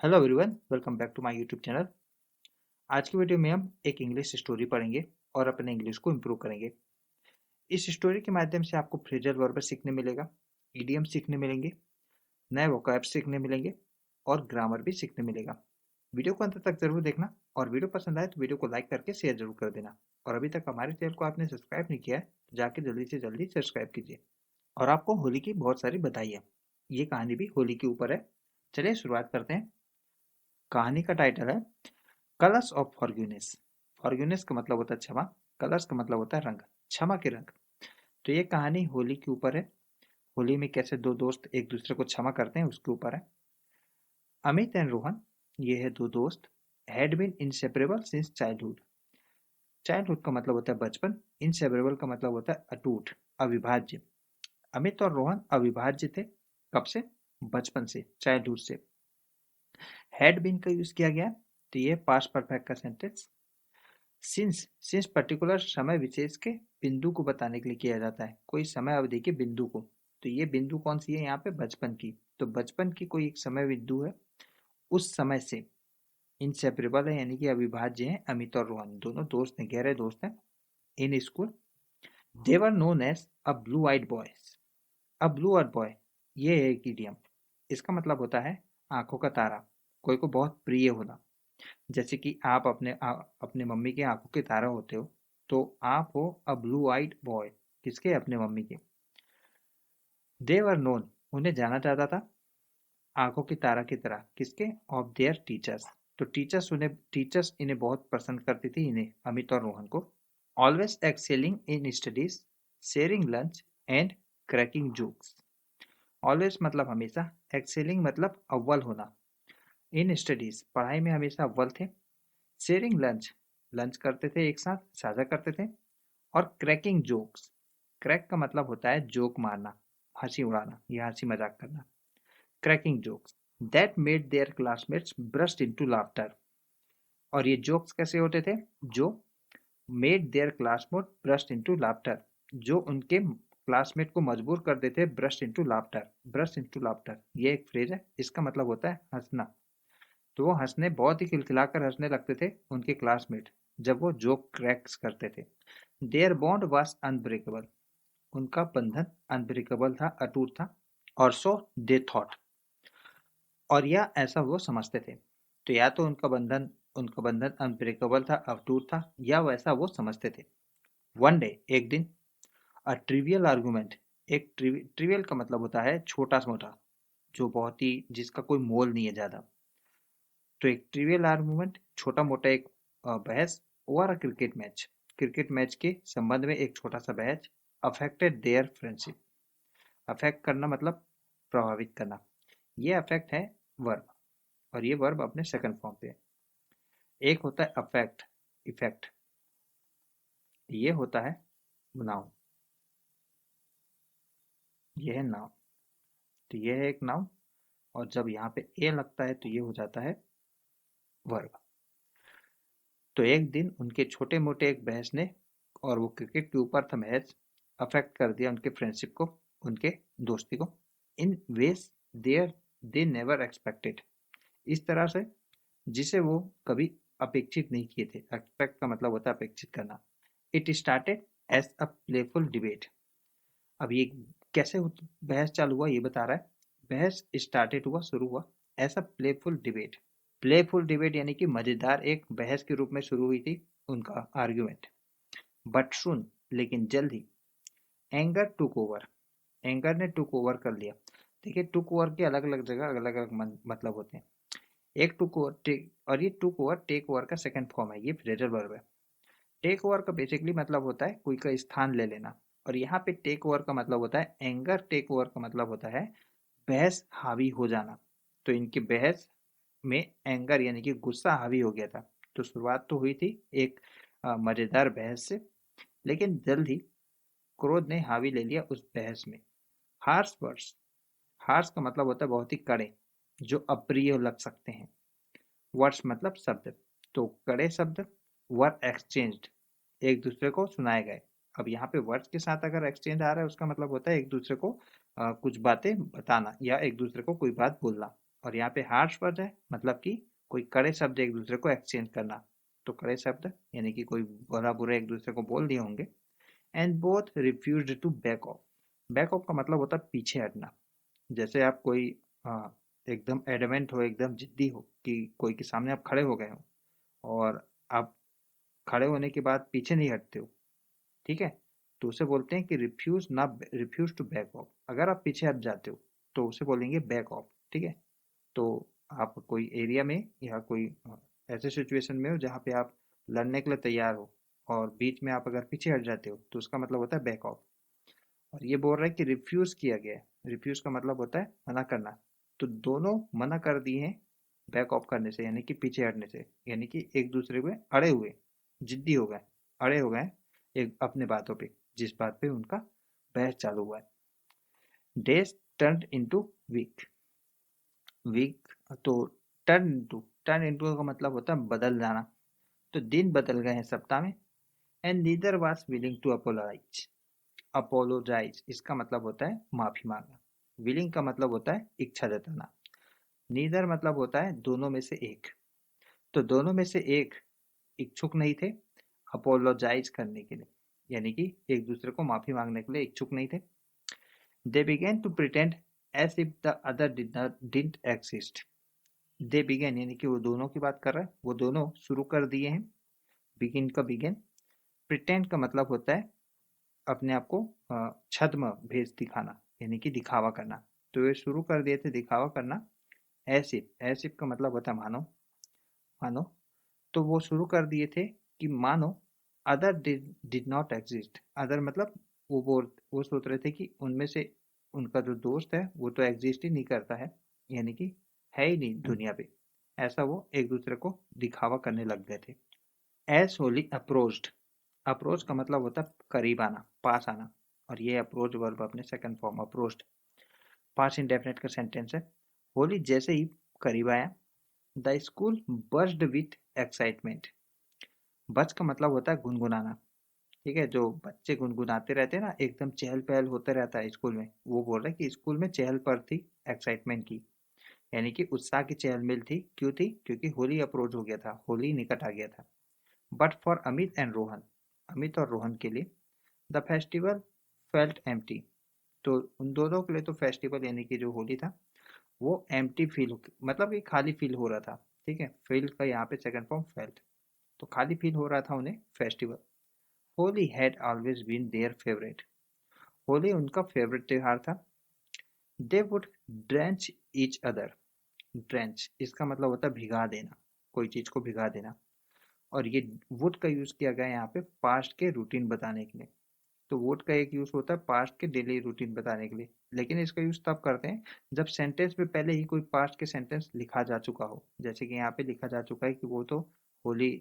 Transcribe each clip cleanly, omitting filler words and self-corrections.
Hello everyone, welcome back to my YouTube channel. आज की video में हम एक इंग्लिश स्टोरी पढ़ेंगे और अपने इंग्लिश को इम्प्रूव करेंगे। इस स्टोरी के माध्यम से आपको फ्रेजल वर्ब सीखने मिलेगा, इडियम सीखने मिलेंगे, नए वोकैब सीखने मिलेंगे और ग्रामर भी सीखने मिलेगा। वीडियो को अंत तक जरूर देखना और वीडियो पसंद आए तो वीडियो को लाइक करके शेयर जरूर कर देना। और अभी तक हमारे चैनल को आपने सब्सक्राइब नहीं किया है तो जाके जल्दी से जल्दी सब्सक्राइब कीजिए। और आपको होली की बहुत सारी बधाई। ये कहानी भी होली के ऊपर है। चलिए शुरुआत करते हैं। कहानी का टाइटल है कलर्स ऑफ फॉरगिवनेस। फॉरगिवनेस का मतलब होता है क्षमा, कलर्स का मतलब होता है रंग, क्षमा के रंग। तो ये कहानी होली के ऊपर है। होली में कैसे दो दोस्त एक दूसरे को क्षमा करते हैं उसके ऊपर है। अमित एंड रोहन, ये है दो दोस्त, had been inseparable since childhood. Childhood का मतलब होता है बचपन, इनसेपरेबल का मतलब होता है अटूट, अविभाज्य। अमित और रोहन अविभाज्य थे। कब से? बचपन से, चाइल्डहुड से। हैड बीन का यूज किया गया तो ये पास्ट परफेक्ट का सेंटेंस। सिंस पर्टिकुलर समय विशेष के बिंदु को बताने के लिए किया जाता है, कोई समय अवधि के बिंदु को। तो ये बिंदु कौन सी है यहाँ पे? बचपन की। तो बचपन की कोई एक समय बिंदु है, उस समय से इनसेपरेबल है यानी कि अविभाज्य है। अमित और रोहन दोनों दोस्त हैं, गहरे दोस्त हैं। In school they were known as a blue eyed boys. A blue eyed boy, ये है एक इडियम। इसका मतलब होता है आंखों का तारा, कोई को बहुत प्रिय होना। जैसे कि आप अपने मम्मी के आंखों के तारा होते हो, तो आप हो अ ब्लू आइड बॉय। किसके? अपने मम्मी के। दे वर नोन, उन्हें जाना जाता था आंखों की तारा की तरह। किसके? Of their teachers. तो टीचर्स इन्हें बहुत पसंद करती थी, इन्हें, अमित और रोहन को। Always excelling in studies, sharing lunch and cracking jokes. Always मतलब हमेशा, एक्सेलिंग मतलब अव्वल होना, इन स्टडीज पढ़ाई में हमेशा अव्वल थे, शेयरिंग लंच लंच करते थे, एक साथ साझा करते थे, और क्रैकिंग जोक्स, क्रैक का मतलब होता है जोक मारना, हंसी उड़ाना या हंसी मजाक करना। Cracking jokes that made their classmates burst into laughter. और ये जोक्स कैसे होते थे? जो made their classmate burst into laughter, जो उनके क्लासमेट को मजबूर कर देते burst into laughter. Burst into laughter ये एक फ्रेज है, इसका मतलब होता है हंसना। तो वो हंसने, बहुत ही खिलखिलाकर हंसने लगते थे उनके क्लासमेट जब वो जोक क्रैक्स करते थे। देयर बॉन्ड वाज अनब्रेकेबल, उनका बंधन अनब्रेकेबल था, अटूट था। और सो दे थॉट, और या ऐसा वो समझते थे। तो या तो उनका बंधन अनब्रेकेबल था, अटूट था, या वैसा वो समझते थे। वन डे, एक दिन, अ ट्रिवियल आर्गुमेंट, एक ट्रिवियल का मतलब होता है छोटा मोटा, जो बहुत ही, जिसका कोई मोल नहीं है ज्यादा। तो एक ट्रिवियल आर्गुमेंट, छोटा मोटा एक बहस, ओवर अ क्रिकेट मैच के संबंध में एक छोटा सा बहस, अफेक्टेड देयर फ्रेंडशिप। अफेक्ट करना मतलब प्रभावित करना। ये अफेक्ट है वर्ब, और ये वर्ब अपने सेकंड फॉर्म पे है। एक होता है अफेक्ट, इफेक्ट, ये होता है नाउन, ये है नाउन। तो ये है एक नाउन, और जब यहाँ पे ए लगता है तो ये हो जाता है वर्ब। तो एक दिन उनके छोटे मोटे एक बहस ने, और वो क्रिकेट के ऊपर था मैच, अफेक्ट कर दिया उनके फ्रेंडशिप को, उनके दोस्ती को, in ways there they never expected, इस तरह से जिसे वो कभी अपेक्षित नहीं किए थे। एक्सपेक्ट का मतलब होता है अपेक्षित करना। It started as a playful debate. अब ये कैसे बहस चालू हुआ ये बता रहा है। बहस स्टार्टेड हुआ, शुरू हुआ, as a playful debate. Playful debate यानी कि मजेदार एक बहस के रूप में शुरू हुई थी उनका आर्ग्यूमेंट। बट सुन, लेकिन जल्द ही, एंगर टुक ओवर, एंगर ने टुक ओवर कर लिया। देखिए, टुक ओवर के अलग अलग जगह अलग अलग मतलब होते हैं। एक टुक ओवर, टेक, और ये टुक ओवर टेक ओवर का सेकंड फॉर्म है, ये फ्रेजल वर्ब है। टेक ओवर का बेसिकली मतलब होता है कोई का स्थान ले लेना, और यहाँ पे टेक ओवर का मतलब होता है एंगर। टेक ओवर का मतलब होता है बहस हावी हो जाना। तो इनकी बहस में एंगर यानी कि गुस्सा हावी हो गया था। तो शुरुआत तो हुई थी एक मजेदार बहस से, लेकिन जल्द ही क्रोध ने हावी ले लिया उस बहस में। हार्श वर्ड्स, हार्श का मतलब होता है बहुत ही कड़े, जो अप्रिय लग सकते हैं। वर्ड्स मतलब शब्द, तो कड़े शब्द वर एक्सचेंज्ड, एक दूसरे को सुनाए गए। अब यहाँ पे वर्ड्स के साथ अगर एक्सचेंज आ रहा है उसका मतलब होता है एक दूसरे को कुछ बातें बताना या एक दूसरे को कोई बात बोलना। और यहाँ पे हार्श वर्ड है, मतलब कि कोई कड़े शब्द एक दूसरे को एक्सचेंज करना। तो कड़े शब्द यानी कि कोई बुरा बुरा एक दूसरे को बोल दिए होंगे। And both refused to back off. Back off का मतलब होता है पीछे हटना। जैसे आप कोई एकदम एडमेंट हो, एकदम जिद्दी हो कि कोई के सामने आप खड़े हो गए हो और आप खड़े होने के बाद पीछे नहीं हटते हो, ठीक है, तो उसे बोलते हैं कि रिफ्यूज टू बैक ऑफ। अगर आप पीछे हट जाते हो तो उसे बोलेंगे बैक ऑफ, ठीक है। तो आप कोई एरिया में या कोई ऐसे सिचुएशन में हो जहाँ पे आप लड़ने के लिए तैयार हो और बीच में आप अगर पीछे हट जाते हो तो उसका मतलब होता है बैक ऑफ। और ये बोल रहा है कि रिफ्यूज किया गया है। रिफ्यूज का मतलब होता है मना करना। तो दोनों मना कर दिए हैं बैक ऑफ करने से, यानी कि पीछे हटने से, यानी कि एक दूसरे पे अड़े हुए, जिद्दी हो गए, अड़े हो गए एक अपने बातों पे, जिस बात पे उनका बहस चालू हुआ है। Days turn into week. Week तो टर्न इनटू का मतलब होता है बदल जाना। तो दिन बदल गए हैं सप्ताह में। And neither was willing to apologise. Apologise इसका मतलब होता है माफी मांगना। विलिंग का मतलब होता है इच्छा जताना। नीदर मतलब होता है दोनों में से एक। तो दोनों में से एक इच्छुक नहीं थे अपोलोजाइज करने के लिए, यानी कि एक दूसरे को माफी मांगने के लिए इच्छुक नहीं थे। They begin to pretend as if the other didn't exist. They begin यानी कि वो दोनों की बात कर रहा है, वो दोनों शुरू कर दिए हैं। बिगिन का बिगेन। प्रिटेंड का मतलब होता है अपने आप को छद्म भेष दिखाना, यानी कि दिखावा करना। तो ये शुरू कर दिए थे दिखावा करना। एसिफ का मतलब होता है मानो। मानो तो वो शुरू कर दिए थे कि मानो other did not exist. Other मतलब वो सोच रहे थे कि उनमें से उनका जो दोस्त है वो तो एग्जिस्ट ही नहीं करता है, यानी कि है ही नहीं दुनिया पे। ऐसा वो एक दूसरे को दिखावा करने लग गए थे। As Holi approached. अप्रोच का मतलब होता है करीब आना, पास आना। और ये अप्रोच वर्ब अपने second form approached past indefinite का सेंटेंस है। होली जैसे ही करीब आया, the school burst with excitement. बज का मतलब होता है गुनगुनाना, ठीक है। जो बच्चे गुनगुनाते रहते हैं ना, एकदम चहल पहल होते रहता है स्कूल में, वो बोल रहे हैं कि स्कूल में चहल पहल थी, एक्साइटमेंट की, यानी कि उत्साह की चहलमेल थी। क्यों थी? क्योंकि होली अप्रोच हो गया था, होली निकट आ गया था। But for Amit and Rohan, Amit और रोहन के लिए द फेस्टिवल फेल्ट एम्प्टी। तो उन दोनों के लिए तो फेस्टिवल यानी कि जो होली था वो एम्प्टी फील, मतलब ये खाली फील हो रहा था, ठीक है। फील का यहाँ पे सेकंड फॉर्म फेल्ट। तो खाली फील हो रहा था उन्हें festival. Holi had always been their favourite. Holi उनका फेवरेट त्योहार था। They would drench each other. Drench इसका मतलब होता है भिगा देना, कोई चीज को भिगा देना। और ये वुड का यूज किया गया है यहाँ पे पास्ट के रूटीन बताने के लिए। तो वुड का एक यूज होता है पास्ट के डेली रूटीन बताने के लिए, लेकिन इसका यूज तब करते हैं जब सेंटेंस में पहले ही कोई पास्ट के सेंटेंस लिखा जा चुका हो। जैसे कि यहाँ पे लिखा जा चुका है कि वो तो होली,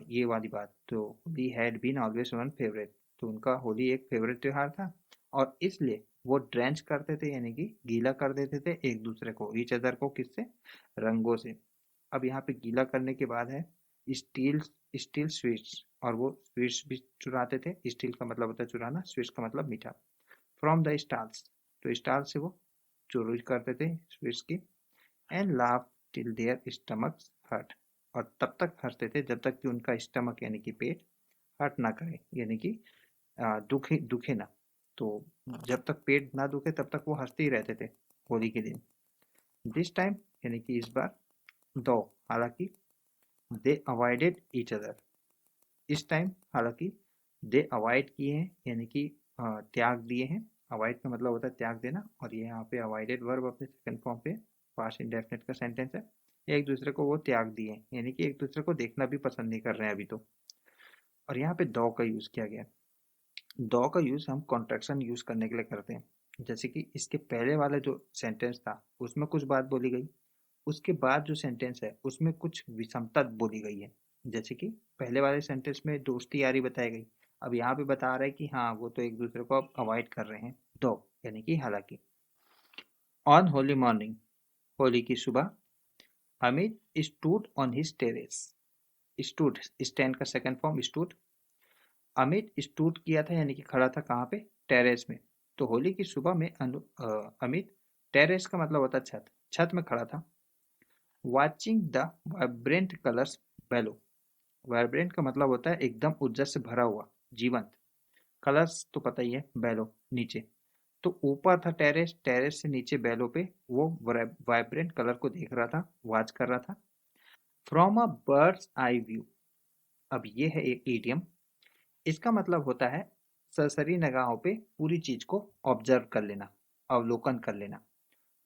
ये वाली बात, तो Holi had been always one favourite. तो उनका होली एक फेवरेट त्योहार था और इसलिए वो ड्रेंच करते थे, यानी कि गीला कर देते थे एक दूसरे को, ईच अदर को, किससे? रंगों से। अब यहाँ पे गीला करने के बाद है स्टील, स्टील स्वीट्स, और वो स्वीट्स भी चुराते थे। स्टील का मतलब होता है चुराना, स्वीट्स का मतलब मीठा। फ्रॉम द स्टॉल्स, तो स्टॉल से वो चोरी करते थे स्वीट्स की। And laugh till their stomachs hurt, और तब तक हंसते थे जब तक कि उनका स्टमक यानी कि पेट हर्ट ना करे, यानी कि दुखे दुखे ना। तो जब तक पेट ना दुखे तब तक वो हंसते ही रहते थे होली के दिन। दिस टाइम यानी कि इस बार, दो हालांकि, दे अवॉइडेड ईच अदर। इस टाइम हालांकि दे अवॉइड किए हैं, यानी कि त्याग दिए हैं। अवॉइड का मतलब होता है त्याग देना, और ये यहाँ पे अवॉइडेड वर्ब अपने सेकंड फॉर्म पे पास्ट इंडेफिनिट का सेंटेंस है। एक दूसरे को वो त्याग दिए हैं, यानी कि एक दूसरे को देखना भी पसंद नहीं कर रहे हैं अभी तो। और यहाँ पे दो का यूज किया गया। दो का यूज हम कॉन्ट्रैक्शन यूज करने के लिए करते हैं। जैसे कि इसके पहले वाला जो सेंटेंस था उसमें कुछ बात बोली गई, उसके बाद जो सेंटेंस है उसमें कुछ विषमता बोली गई है। जैसे कि पहले वाले सेंटेंस में दोस्ती यारी बताई गई, अब यहाँ पे बता रहा है कि हाँ वो तो एक दूसरे को अब अवॉइड कर रहे हैं, दो यानी कि हालांकि। ऑन होली मॉर्निंग, होली की सुबह, Amit stood on his terrace. Stood, stand का second form stood. Amit stood किया था यानी कि खड़ा था कहाँ पे? टेरेस में। तो होली की सुबह में अमित, टेरेस का मतलब होता है छत, छत में खड़ा था। Watching the vibrant colours below. Vibrant का मतलब होता है एकदम ऊर्जा से भरा हुआ, जीवंत। कलर्स तो पता ही है, बेलो नीचे। तो ऊपर था टेरेस, टेरेस से नीचे बेलो पे वो वाइब्रेंट कलर को देख रहा था, वॉच कर रहा था। From a bird's eye view. अब ये है एक इडियम। इसका मतलब होता है सरसरी निगाहों पे पूरी चीज को ऑब्जर्व कर लेना, अवलोकन कर लेना।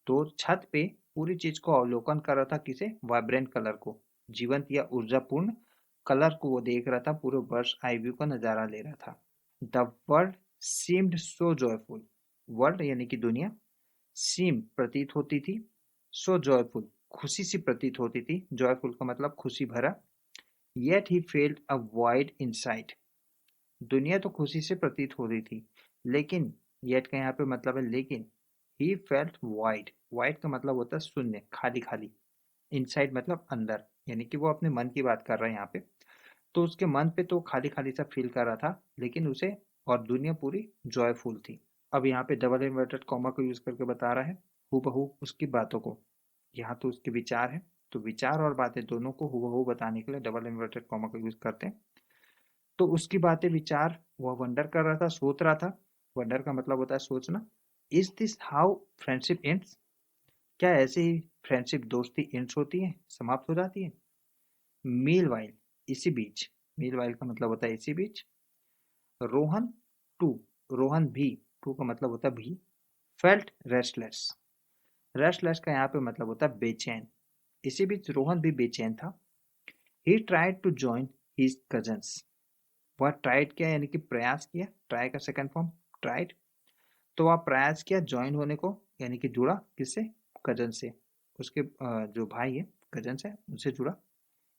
तो छत पे पूरी चीज को अवलोकन कर रहा था, किसे? वाइब्रेंट कलर को, जीवंत या ऊर्जापूर्ण कलर को वो देख रहा था, पूरे बर्ड्स आई व्यू का नजारा ले रहा था। The world seemed so joyful. World यानी कि दुनिया, सीम प्रतीत होती थी, सो जॉयफुल खुशी सी प्रतीत होती थी, जॉयफुल का मतलब खुशी भरा। Yet he felt a wide inside. दुनिया तो खुशी से प्रतीत हो रही थी, लेकिन येट का यहाँ पे मतलब है लेकिन। ही फेल्ट वाइड, वाइड का मतलब होता है शून्य, खाली खाली। इनसाइड मतलब अंदर, यानी कि वो अपने मन की बात कर रहा है यहाँ पे। तो उसके मन पे तो खाली खाली सा फील कर रहा था, लेकिन उसे और दुनिया पूरी जॉयफुल थी। अब यहाँ पे डबल इन्वर्टेड कॉमा को यूज करके बता रहा है हूबहू उसकी बातों को। यहाँ तो उसके विचार है, तो विचार और बातें दोनों को हूबहू बताने के लिए डबल इन्वर्टेड कॉमा को यूज करते हैं। तो उसकी बातें, विचार, वह वंडर कर रहा था, सोच रहा था। वंडर का मतलब होता है सोचना। Is this how friendship ends? क्या ऐसे ही फ्रेंडशिप, दोस्ती एंड्स होती है, समाप्त हो जाती है? मील वाइल, इसी बीच। मील वाइल का मतलब होता है इसी बीच। रोहन टू, रोहन भी, टू का मतलब होता है भी। फेल्ट रेस्टलेस, रेस्टलेस का यहाँ पे मतलब होता है बेचैन। इसी बीच रोहन भी बेचैन था। He tried to join his cousins. वह ट्राइड किया यानी कि प्रयास किया, ट्राई का सेकंड फॉर्म ट्राइड। तो वह प्रयास किया ज्वाइन होने को, यानी कि जुड़ा किससे? कजन से। उसके जो भाई है, कजन है, उनसे जुड़ा।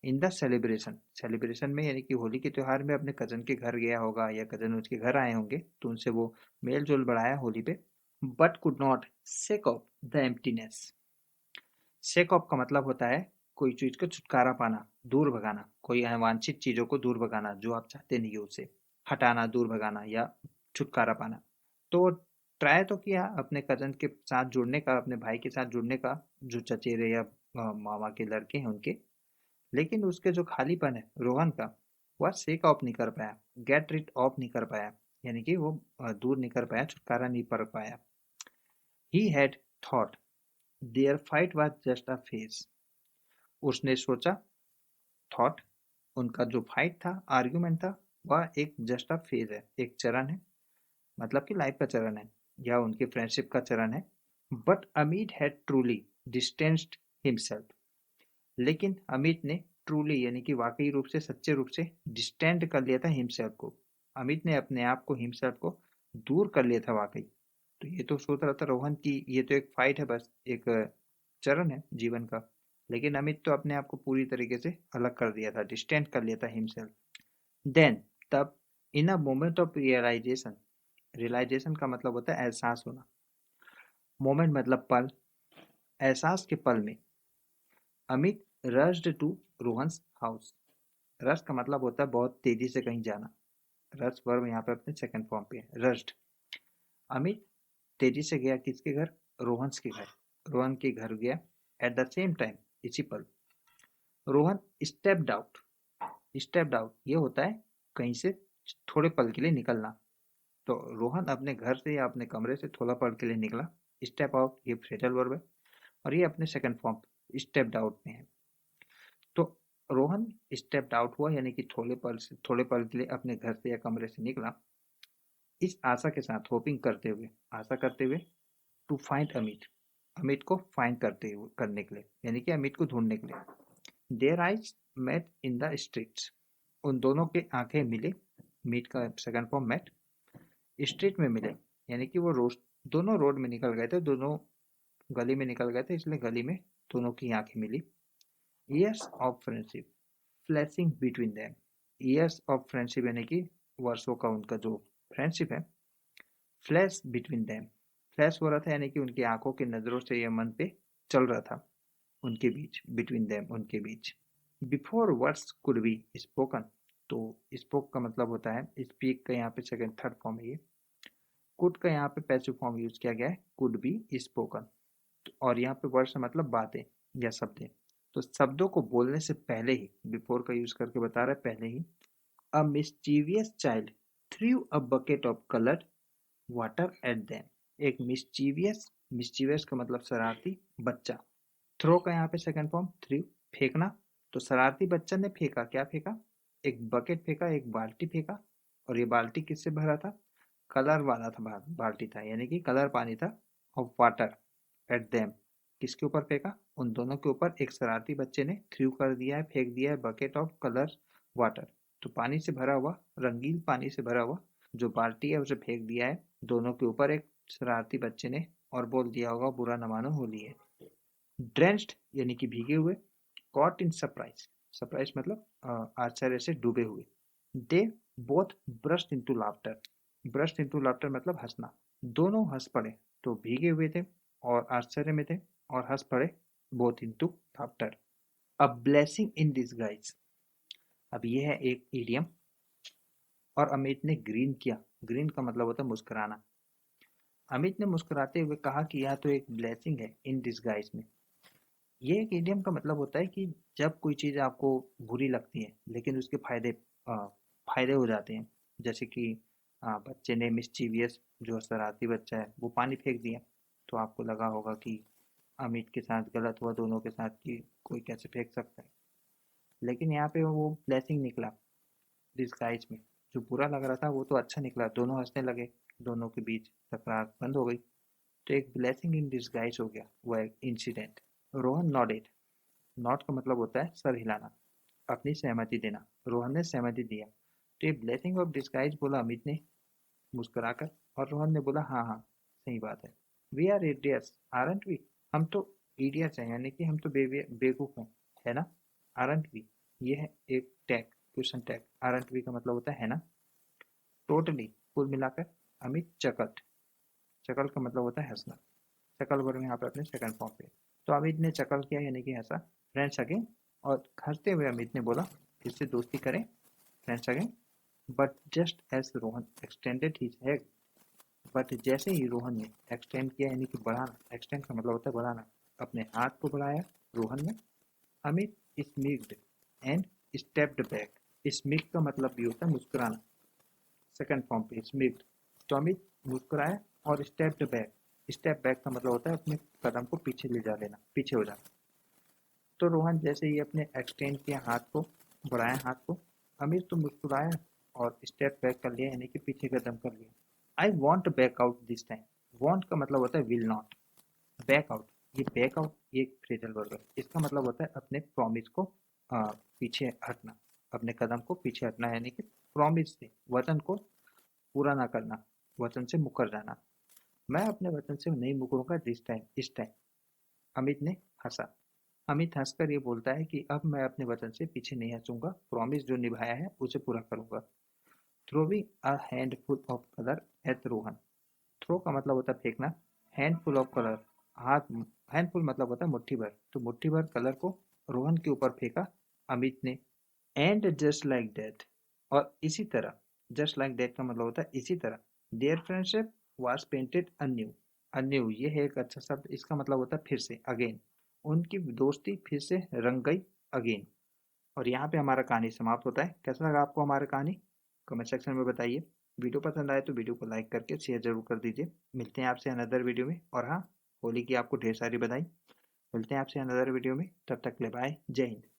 इन द सेलिब्रेशन, सेलिब्रेशन में यानी कि होली के त्योहार में अपने कजन के घर गया होगा, या कजन उसके घर आए होंगे, तो उनसे वो मेल जोल बढ़ाया होली पे। But could not shake of the emptiness. Shake of का मतलब होता है कोई चीज को छुटकारा पाना, दूर भगाना, कोई अवांछित चीजों को दूर भगाना, जो आप चाहते नहीं हो उसे हटाना, दूर भगाना या छुटकारा पाना। तो ट्राई तो किया अपने कजन के साथ जुड़ने का, अपने भाई के साथ जुड़ने का, जो चचेरे या मामा के लड़के हैं उनके। लेकिन उसके जो खालीपन है रोहन का, वह शेक ऑफ नहीं कर पाया, गेट रिट ऑफ नहीं कर पाया, यानी कि वो दूर नहीं कर पाया, छुटकारा नहीं कर पाया। He had thought their fight was just a phase. उसने सोचा, थॉट, उनका जो फाइट था, आर्ग्यूमेंट था, वह एक जस्ट अ फेज है, एक चरण है, मतलब कि लाइफ का चरण है, या उनकी फ्रेंडशिप का चरण है। But Amit had truly distanced himself. लेकिन अमित ने ट्रूली यानी कि वाकई रूप से, सच्चे रूप से डिस्टेंड कर लिया था हिमसेल्फ को। अमित ने अपने आप को, हिमसेल्फ को दूर कर लिया था वाकई। तो ये तो सोच रहा था रोहन की ये तो एक फाइट है, बस एक चरण है जीवन का। लेकिन अमित तो अपने आप को पूरी तरीके से अलग कर दिया था, डिस्टेंट कर लिया था हिमसेल्फ। देन, तब, in a moment of realisation, realisation का मतलब होता है एहसास होना, मोमेंट मतलब पल, एहसास के पल में Amit rushed to Rohan's house. Rush का मतलब होता है बहुत तेजी से कहीं जाना। रश वर्ब यहाँ पे अपने सेकंड फॉर्म पे है, रश्ड। अमित तेजी से गया किसके घर? रोहन्स के घर। रोहन के घर गया। एट द सेम टाइम, इसी पल, Rohan stepped out. Stepped out ये होता है कहीं से थोड़े पल के लिए निकलना। तो रोहन अपने घर से या अपने कमरे से थोड़ा पल के लिए निकला। स्टेप आउट ये फ्रेजल वर्ब है, और ये अपने सेकंड फॉर्म स्टेप्ड आउट में है। तो रोहन स्टेप्ड आउट हुआ, यानी कि थोड़े पल के लिए अपने घर से या कमरे से निकला, इस आशा के साथ, होपिंग करते हुए, आशा करते हुए, टू फाइंड अमित, अमित को फाइंड करते हुए, करने के लिए, यानी कि अमित को ढूंढने के लिए। Their eyes met in the streets. उन दोनों के आंखें मिले। मीट का सेकंड फॉर्म मेट। स्ट्रीट में मिले, यानी कि वो रोड, दोनों रोड में निकल गए थे, दोनों गली में निकल गए थे, इसलिए गली में दोनों की आंखें मिली। Years of friendship flashing between them. Years of friendship यानी कि वर्षों का उनका जो फ्रेंडशिप है, फ्लैश बिटवीन देम, फ्लैश हो रहा था, यानी कि उनकी आंखों की नजरों से या मन पे चल रहा था, उनके बीच, बिटवीन देम उनके बीच। Before words could be spoken. तो स्पोक का मतलब होता है स्पीक का, यहाँ पे सेकंड थर्ड फॉर्म है ये। कुड का यहाँ पे पैसिव फॉर्म यूज किया गया है, कुड बी स्पोकन। और यहाँ पे वर्ड्स मतलब बातें या शब्दें। तो शब्दों को बोलने से पहले ही, बिफोर का यूज करके बता रहा है पहले ही। A mischievous child threw a bucket of colour water at them. एक मिस्चीवियस, मिस्चीवियस का मतलब शरारती बच्चा। थ्रो का यहाँ पे सेकंड फॉर्म थ्रू, फेंकना। तो शरारती बच्चा ने फेंका, क्या फेंका? एक बकेट फेंका, एक बाल्टी फेंका। और ये बाल्टी किससे भरा था? कलर वाला था, बाल्टी था, यानी कि कलर पानी था। ऑफ वाटर एट देम, किसके ऊपर फेंका? उन दोनों के ऊपर। एक शरारती बच्चे ने थ्रू कर दिया है, फेंक दिया है बकेट ऑफ कलर वाटर। तो पानी से भरा हुआ, रंगीन पानी से भरा हुआ जो बाल्टी है उसे फेंक दिया है दोनों के ऊपर एक शरारती बच्चे ने। और बोल दिया होगा बुरा न मानो होली है। ड्रेंच्ड यानी कि भीगे हुए। कॉट इन सरप्राइज, सरप्राइज मतलब आश्चर्य से डूबे हुए। They both burst into laughter, burst into laughter मतलब हंसना। दोनों हंस पड़े। तो भीगे हुए थे और आश्चर्य में थे और हंस पड़े, both into laughter. A blessing in disguise, अब ये है एक इडियम। और अमित ने ग्रीन किया, ग्रीन का मतलब होता है मुस्कुराना। अमित ने मुस्कुराते हुए कहा कि यह तो एक ब्लेसिंग है इन डिसगाइज में। ये एक इडियम का मतलब होता है कि जब कोई चीज़ आपको बुरी लगती है लेकिन उसके फायदे हो जाते हैं। जैसे कि बच्चे ने मिस्चीवियस, जो शरारती बच्चा है, वो पानी फेंक दिया। तो आपको लगा होगा कि अमित के साथ गलत हुआ, दोनों के साथ, कि कोई कैसे फेंक सकता है। लेकिन यहाँ पे वो ब्लेसिंग निकला डिस्गाइज में। जो बुरा लग रहा था वो तो अच्छा निकला, दोनों हंसने लगे, दोनों के बीच तकरार बंद हो गई। तो एक ब्लेसिंग इन डिस्गाइज हो गया वो एक इंसिडेंट। रोहन नॉडेड, नॉट का मतलब होता है सर हिलाना, अपनी सहमति देना। रोहन ने सहमति दिया। तो ये ब्लेसिंग ऑफ डिस्गाइज बोला अमित ने मुस्कुराकर, और रोहन ने बोला हाँ हाँ सही बात है। We are idiots aren't we, हम तो इडियट्स हैं, यानी कि हम तो बेवकूफ हैं, है ना? आरंट वी, ये है एक tag, question tag. Aren't we का मतलब होता है ना? टोटली, कुल मिलाकर। अमित चकट, चकल का मतलब होता है हंसना। चकल वर्ग यहाँ पे अपने सेकंड फॉर्म पे। तो अमित ने चकल किया यानी कि हंसा। फ्रेंड्स अगेन, और हंसते हुए अमित ने बोला फिर से दोस्ती करें, friends again. But just as Rohan extended his hand, but जैसे ही रोहन ने एक्सटेंड किया यानी कि बढ़ाना, एक्सटेंड का मतलब होता है बढ़ाना, अपने हाथ को बढ़ाया रोहन ने, अमित स्मिग्ड एंड स्टेप्ड बैक। स्मिग का मतलब भी होता है मुस्कुराना, सेकंड फॉर्म पे स्मिग्ड। तो अमित मुस्कुराया और स्टेप्ड बैक। स्टेप बैक का मतलब होता है अपने कदम को पीछे ले जा लेना, पीछे हो जाना। तो रोहन जैसे ही अपने एक्सटेंड किया हाथ को, बढ़ाया हाथ को, अमित तो मुस्कुराया और स्टेप बैक कर लिया यानी कि पीछे कदम कर लिया। I want back out this time, want का मतलब होता है विल नॉट। बैक आउट, ये बैक आउट ये एक फ्रेजल वर्ब है। इसका मतलब होता है अपने प्रॉमिस को पीछे हटना, अपने कदम को पीछे हटना, यानी कि प्रॉमिस से, वचन को पूरा ना करना, वचन से मुकर जाना। मैं अपने वचन से नहीं मुकरूंगा दिस टाइम, इस टाइम। अमित ने हंसा। अमित हंसकर ये बोलता है कि अब मैं अपने वचन से पीछे नहीं हटूंगा, प्रॉमिस जो निभाया है उसे पूरा करूंगा। Throwing a handful of colour at Rohan, throw का मतलब होता है फेंकना, हैंडफुल ऑफ कलर, हाथ, हैंडफुल मतलब होता है मुट्ठी भर, तो मुट्ठी भर कलर को रोहन के ऊपर फेंका अमित ने। एंड जस्ट लाइक दैट, और इसी तरह, जस्ट लाइक दैट का मतलब होता है इसी तरह। Their friendship was painted undue, undue ये है एक अच्छा शब्द, इसका मतलब होता है फिर से, अगेन। उनकी दोस्ती फिर से रंग गई, अगेन। और यहाँ पे हमारा कहानी समाप्त होता है। कैसा लगा आपको हमारा कहानी? कमेंट सेक्शन में बताइए। वीडियो पसंद आए तो वीडियो को लाइक करके शेयर जरूर कर दीजिए। मिलते हैं आपसे अनदर वीडियो में। और हाँ, होली की आपको ढेर सारी बधाई। मिलते हैं आपसे अनदर वीडियो में, तब तक के लिए बाय, जय हिंद।